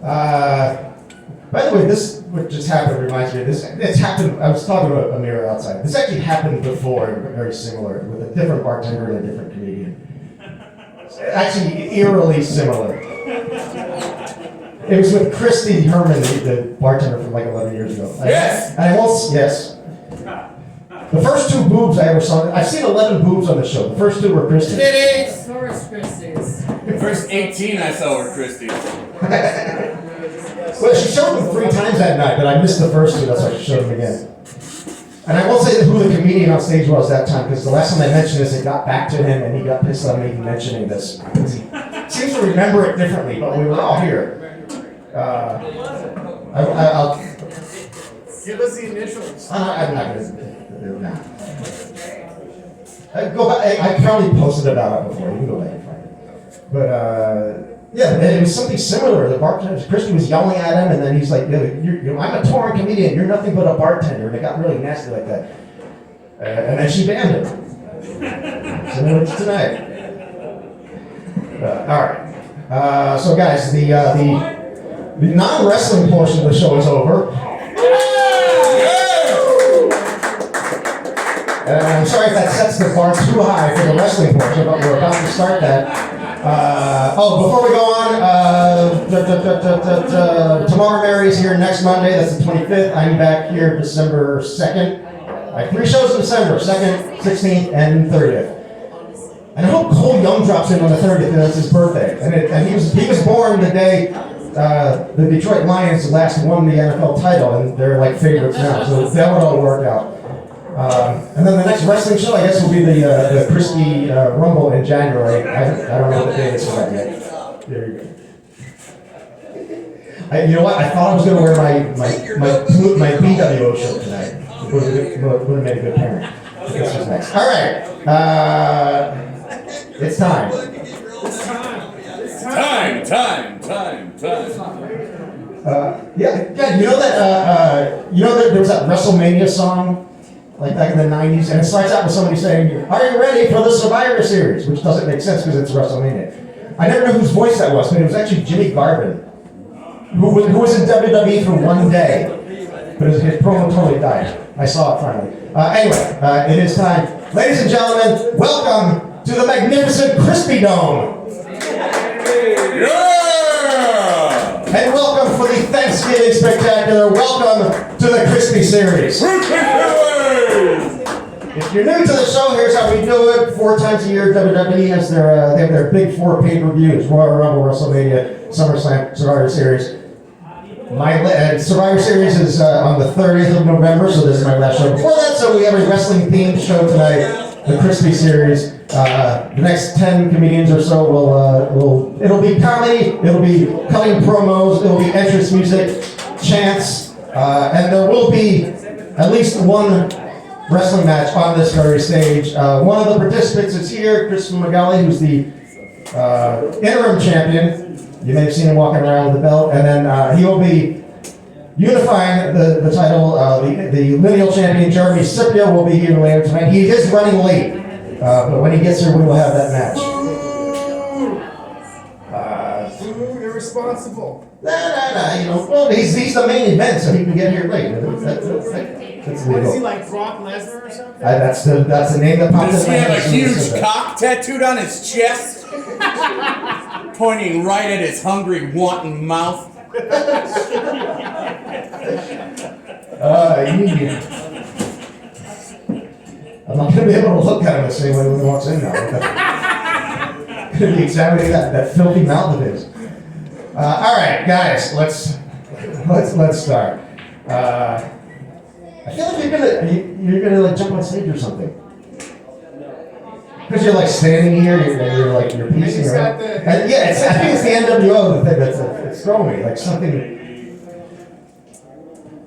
By the way, this what just happened reminds me of this. It's happened. I was talking about a mirror outside. This actually happened before, very similar, with a different bartender and a different comedian. Actually, eerily similar. It was with Christy Herman, the bartender from like 11 years ago. Yes. Yes. The first two boobs I ever saw. I've seen 11 boobs on the show. The first two were Christy's. Titties! Source Christie's. The first 18 I saw were Christie's. Well, she showed them 3 times that night, but I missed the first two. That's why she showed them again. And I won't say who the comedian on stage was that time, because the last time I mentioned this, it got back to him, and he got pissed on me mentioning this. He seems to remember it differently, but we were all here. I'll give us the initials. I'm not going to do that. Go back. I probably posted about it before. You can go back and find it. But yeah, it was something similar. The bartender, Christy, was yelling at him, and then he's like, I'm a touring comedian. You're nothing but a bartender. And it got really nasty like that. And then she banned him. So it's tonight. All right. So guys, the non-wrestling portion of the show is over. I'm sorry if that sets the bar too high for the wrestling portion, but we're about to start that. Before we go on, Tomorrow Mary's here next Monday, that's the 25th. I'm back here December 2nd. I have 3 shows in December, 2nd, 16th, and 30th. And I hope Cole Young drops in on the 30th, because it's his birthday. And he was born the day the Detroit Lions last won the NFL title, and they're like favorites now, so that would all work out. And then the next wrestling show, I guess, will be the Christie Rumble in January. I don't know the date is for that yet. There you go. You know what? I thought I was going to wear my BWO shirt tonight. Would have made a good parent. This was next. All right. It's time. Yeah. You know that there was that WrestleMania song, like back in the 90s, and it starts out with somebody saying, "Are you ready for the Survivor Series?" Which doesn't make sense because it's WrestleMania. I never know whose voice that was, but it was actually Jimmy Garvin, who was in WWE for one day, but his promo totally died. I saw it finally. Anyway, it is time. Ladies and gentlemen, welcome to the magnificent Crispy Dome. Yeah! And welcome for the Thanksgiving Spectacular. Welcome to the Crispy Series. If you're new to the show, here's how we do it. 4 times a year, WWE has they have their big 4 pay-per-views: Royal Rumble, WrestleMania, SummerSlam, Survivor Series. My Survivor Series is on the 30th of November, so this is my last show before that. So we have a wrestling-themed show tonight, the Crispy Series. The next 10 comedians or so it'll be comedy, it'll be cutting promos, it'll be entrance music, chants, and there will be at least one wrestling match on this very stage. One of the participants is here, Chris McGalley, who's the interim champion. You may have seen him walking around with the belt, and then he will be unifying the title. The lineal champion, Jeremy Scipio, will be here later tonight. He is running late, but when he gets here, we will have that match. Irresponsible. Nah. Well, he's the main event, so he can get here late. That's What is he, like Brock Lesnar or something? That's the name that popped in Does my he have head. a huge cock tattooed on his chest? Pointing right at his hungry, wanton mouth. I'm not going to be able to look at him the same way when he walks in now. Going to be examining that filthy mouth of his. All right, guys, let's start. I feel like you're gonna like jump on stage or something. Because you're like standing here, you're piecing around. And yeah, I think it's the NWO thing it's throwing me like something.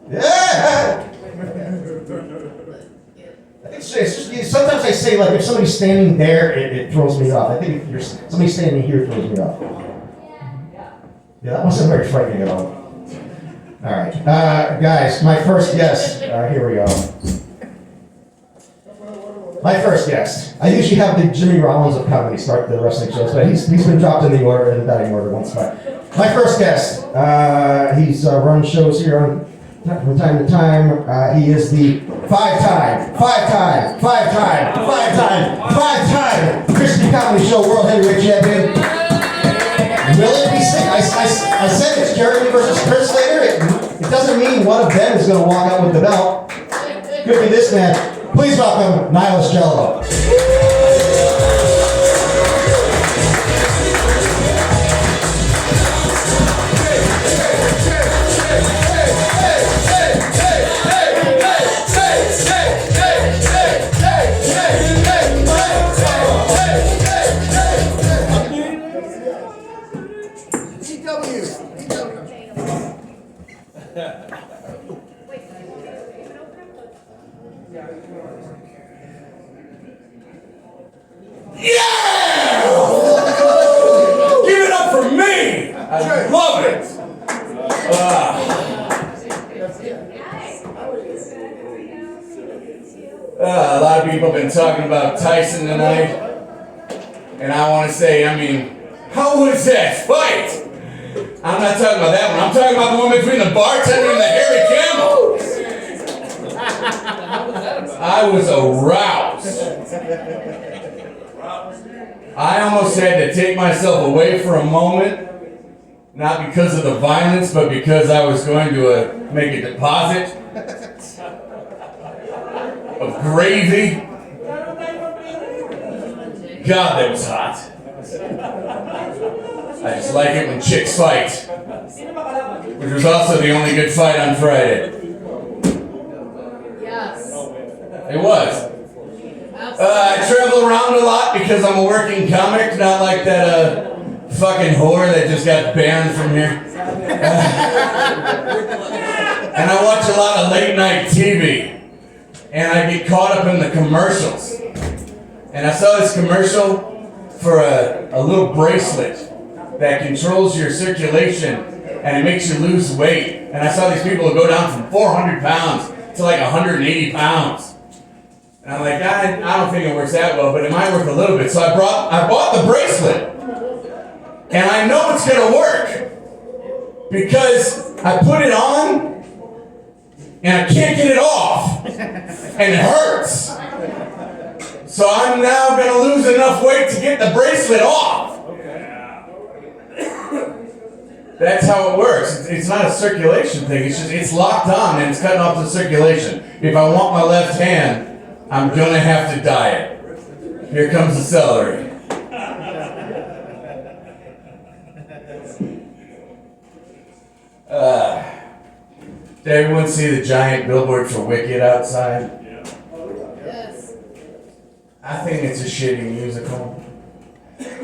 Yeah. It's just, sometimes I say like if somebody's standing there, it throws me off. I think if somebody standing here throws me off. Yeah, that wasn't very frightening at all. All right, guys, my first guest. Here we go. My first guest. I usually have the Jimmy Rollins of comedy start the wrestling shows, but he's been dropped in the batting order once. But My first guest, he's run shows here from time to time. He is the five-time Christian Comedy Show World Heavyweight Champion. Will it be sick? I said it's Jeremy versus Chris later. It doesn't mean one of them is going to walk out with the belt. Could be this man. Please welcome nihilist Gelo. Yeah! Give it up for me! I love it! A lot of people have been talking about Tyson tonight. And I want to say, how was that fight? I'm not talking about that one. I'm talking about the one between the bartender and the hairy camel. I was aroused. I almost had to take myself away for a moment, not because of the violence, but because I was going to make a deposit of gravy. God, that was hot. I just like it when chicks fight, which was also the only good fight on Friday. Yes. It was. I travel around a lot because I'm a working comic, not like that fucking whore that just got banned from here. And I watch a lot of late night TV, and I get caught up in the commercials. And I saw this commercial for a little bracelet that controls your circulation and it makes you lose weight. And I saw these people go down from 400 pounds to like 180 pounds. And I'm like, I don't think it works that well, but it might work a little bit. So I bought the bracelet. And I know it's gonna work because I put it on and I can't get it off. And it hurts. So I'm now gonna lose enough weight to get the bracelet off. That's how it works. It's not a circulation thing. It's locked on and it's cutting off the circulation. If I want my left hand, I'm gonna have to diet. Here comes the celery. Did everyone see the giant billboard for Wicked outside? Yes. I think it's a shitty musical.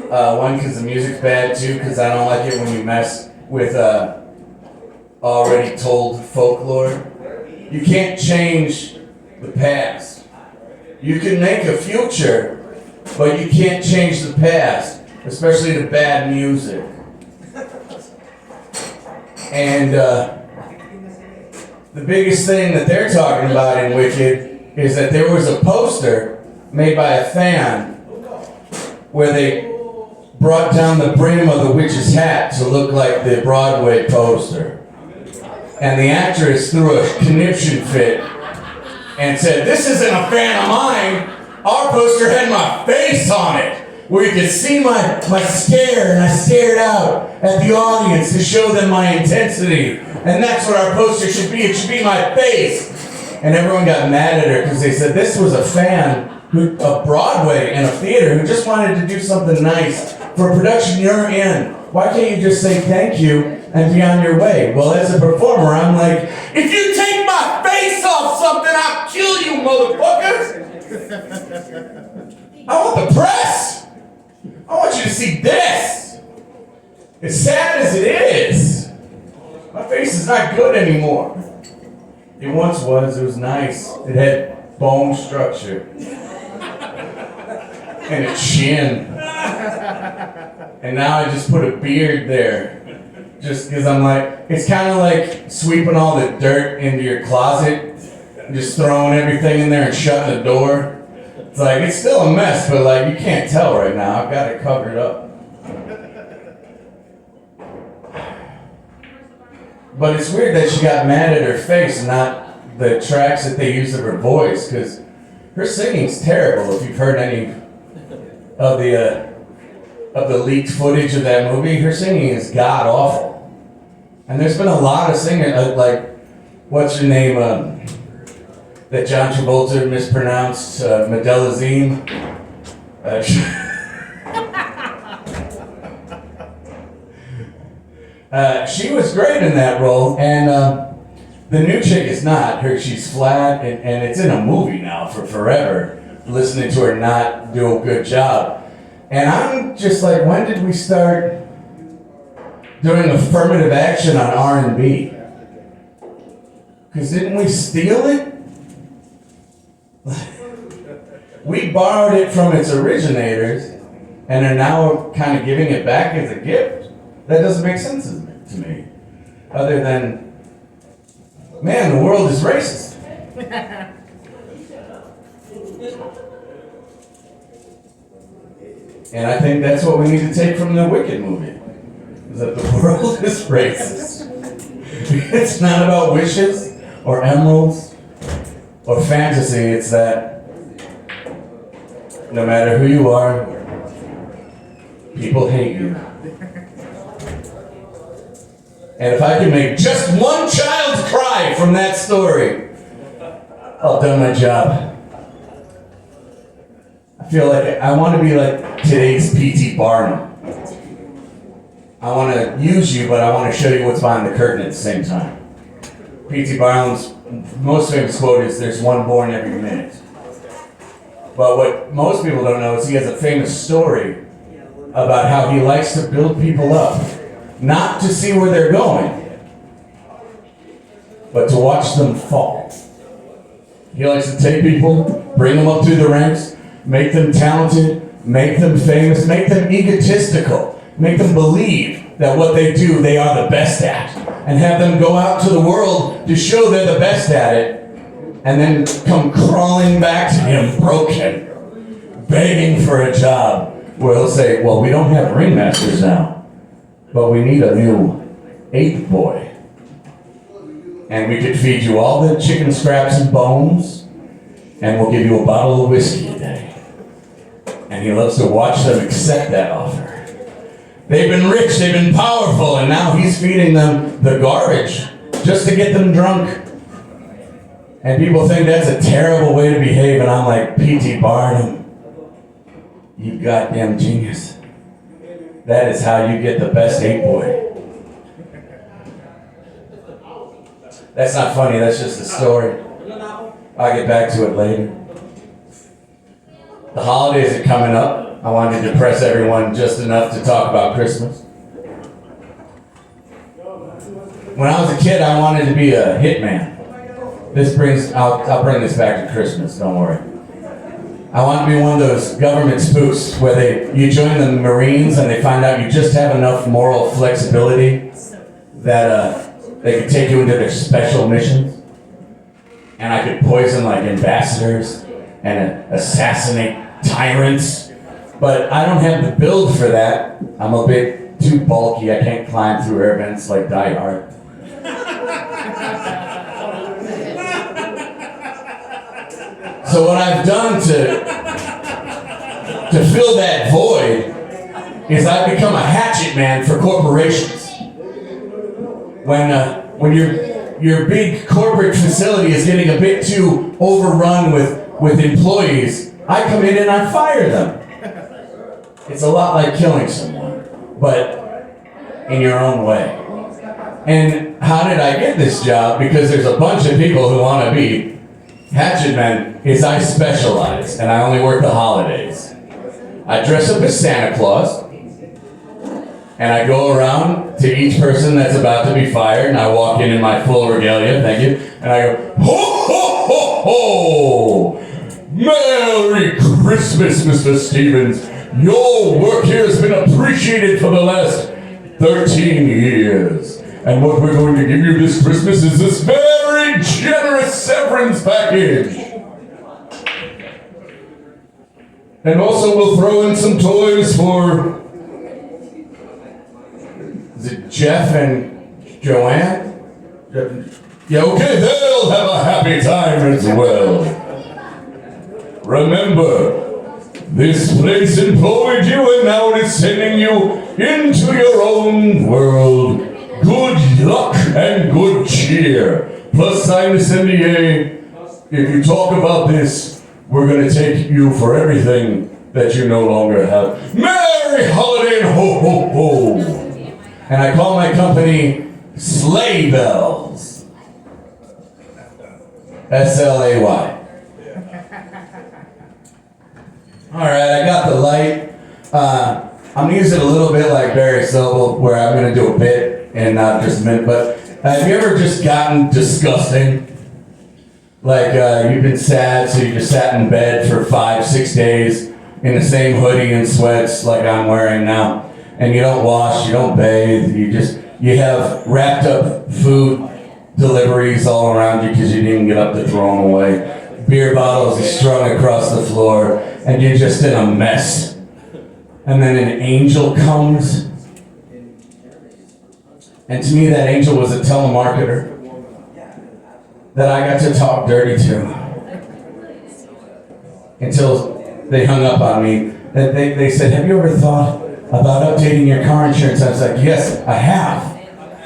One, because the music's bad. Two, because I don't like it when you mess with already told folklore. You can't change the past. You can make a future, but you can't change the past, especially the bad music. And the biggest thing that they're talking about in Wicked is that there was a poster made by a fan where they brought down the brim of the witch's hat to look like the Broadway poster. And the actress threw a conniption fit and said, "This isn't a fan of mine. Our poster had my face on it, where you could see my stare, and I stared out at the audience to show them my intensity. And that's what our poster should be. It should be my face." And everyone got mad at her because they said this was a fan of Broadway and a theater who just wanted to do something nice for a production you're in. Why can't you just say thank you and be on your way? Well, as a performer, I'm like, if you take my face off something, I'll kill you, motherfuckers. I want the press. I want you to see this. As sad as it is, my face is not good anymore. It once was. It was nice. It had bone structure. And a chin. And now I just put a beard there. Just because I'm like, it's kind of like sweeping all the dirt into your closet, and just throwing everything in there and shutting the door. It's like, it's still a mess, but like, you can't tell right now. I've got it covered up. But it's weird that she got mad at her face, not the tracks that they used of her voice, because her singing's terrible. If you've heard any of the leaked footage of that movie, her singing is god awful. And there's been a lot of singing, like what's her name, that John Travolta mispronounced, Medellazine. She was great in that role, and the new chick is not. She's flat, and it's in a movie now for forever. Listening to her not do a good job, and I'm just like, when did we start doing affirmative action on R&B? Because didn't we steal it? We borrowed it from its originators, and are now kind of giving it back as a gift. That doesn't make sense to me. Other than, man, the world is racist. And I think that's what we need to take from the Wicked movie. Is that the world is racist. It's not about wishes or emeralds or fantasy. It's that no matter who you are, people hate you. And if I can make just one child cry from that story, I've done my job. I feel like I want to be like today's P.T. Barnum. I want to use you, but I want to show you what's behind the curtain at the same time. P.T. Barnum's most famous quote is, "There's one born every minute." But what most people don't know is he has a famous story about how he likes to build people up, not to see where they're going, but to watch them fall. He likes to take people, bring them up through the ranks, make them talented, make them famous, make them egotistical, make them believe that what they do, they are the best at, and have them go out to the world to show they're the best at it, and then come crawling back to him broken, begging for a job, where he'll say, "Well, we don't have ringmasters now, but we need a new ape boy. And we could feed you all the chicken scraps and bones, and we'll give you a bottle of whiskey a day." And he loves to watch them accept that offer. They've been rich, they've been powerful, and now he's feeding them the garbage just to get them drunk. And people think that's a terrible way to behave, and I'm like, P.T. Barnum, you goddamn genius. That is how you get the best ape boy. That's not funny, that's just a story. I'll get back to it later. The holidays are coming up. I wanted to depress everyone just enough to talk about Christmas. When I was a kid, I wanted to be a hitman. I'll bring this back to Christmas, don't worry. I want to be one of those government spoofs where you join the Marines and they find out you just have enough moral flexibility that they could take you into their special missions. And I could poison like ambassadors and assassinate tyrants. But I don't have the build for that. I'm a bit too bulky. I can't climb through air vents like Die Hard. So what I've done to fill that void is I've become a hatchet man for corporations. When your big corporate facility is getting a bit too overrun with employees, I come in and I fire them. It's a lot like killing someone, but in your own way. And how did I get this job? Because there's a bunch of people who want to be hatchet men. Is I specialize, and I only work the holidays. I dress up as Santa Claus, and I go around to each person that's about to be fired, and I walk in my full regalia, thank you, and I go, "Ho, ho, ho, ho! Merry Christmas, Mr. Stevens. Your work here has been appreciated for the last 13 years. And what we're going to give you this Christmas is this very generous severance package. And also we'll throw in some toys for, is it Jeff and Joanne? Yeah, okay, they'll have a happy time as well. Remember, this place employed you and now it is sending you into your own world. Good luck and good cheer. Plus, sign this NDA. If you talk about this, we're going to take you for everything that you no longer have. Merry holiday and ho ho ho! And I call my company Sleigh Bells. S-L-A-Y. Alright, I got the light. I'm gonna use it a little bit like Barry Sobel, where I'm gonna do a bit and not just a minute, but have you ever just gotten disgusting? Like, you've been sad, so you just sat in bed for 5-6 days in the same hoodie and sweats like I'm wearing now, and you don't wash, you don't bathe, you have wrapped up food deliveries all around you because you didn't get up to throw them away. Beer bottles are strung across the floor, and you're just in a mess. And then an angel comes, and to me that angel was a telemarketer that I got to talk dirty to until they hung up on me. They said, have you ever thought about updating your car insurance? I was like, yes, I have.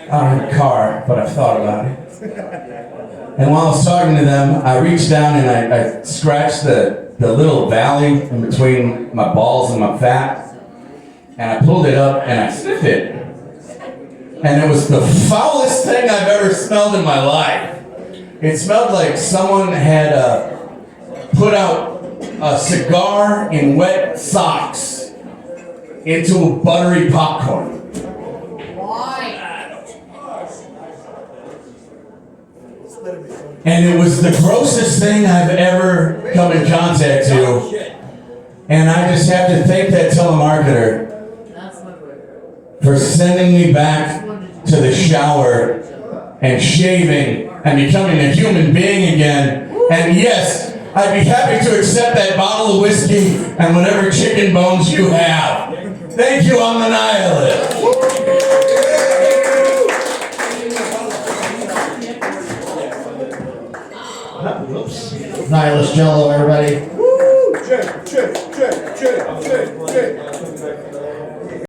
I don't have a car, but I've thought about it. And while I was talking to them, I reached down and I scratched the little valley in between my balls and my fat, and I pulled it up and I sniffed it. And it was the foulest thing I've ever smelled in my life. It smelled like someone had put out a cigar in wet socks into buttery popcorn. Why? And it was the grossest thing I've ever come in contact to. And I just have to thank that telemarketer That's my word. for sending me back to the shower and shaving and becoming a human being again. And yes, I'd be happy to accept that bottle of whiskey and whatever chicken bones you have. Thank you, I'm the nihilist. Nihilist Gelo, everybody.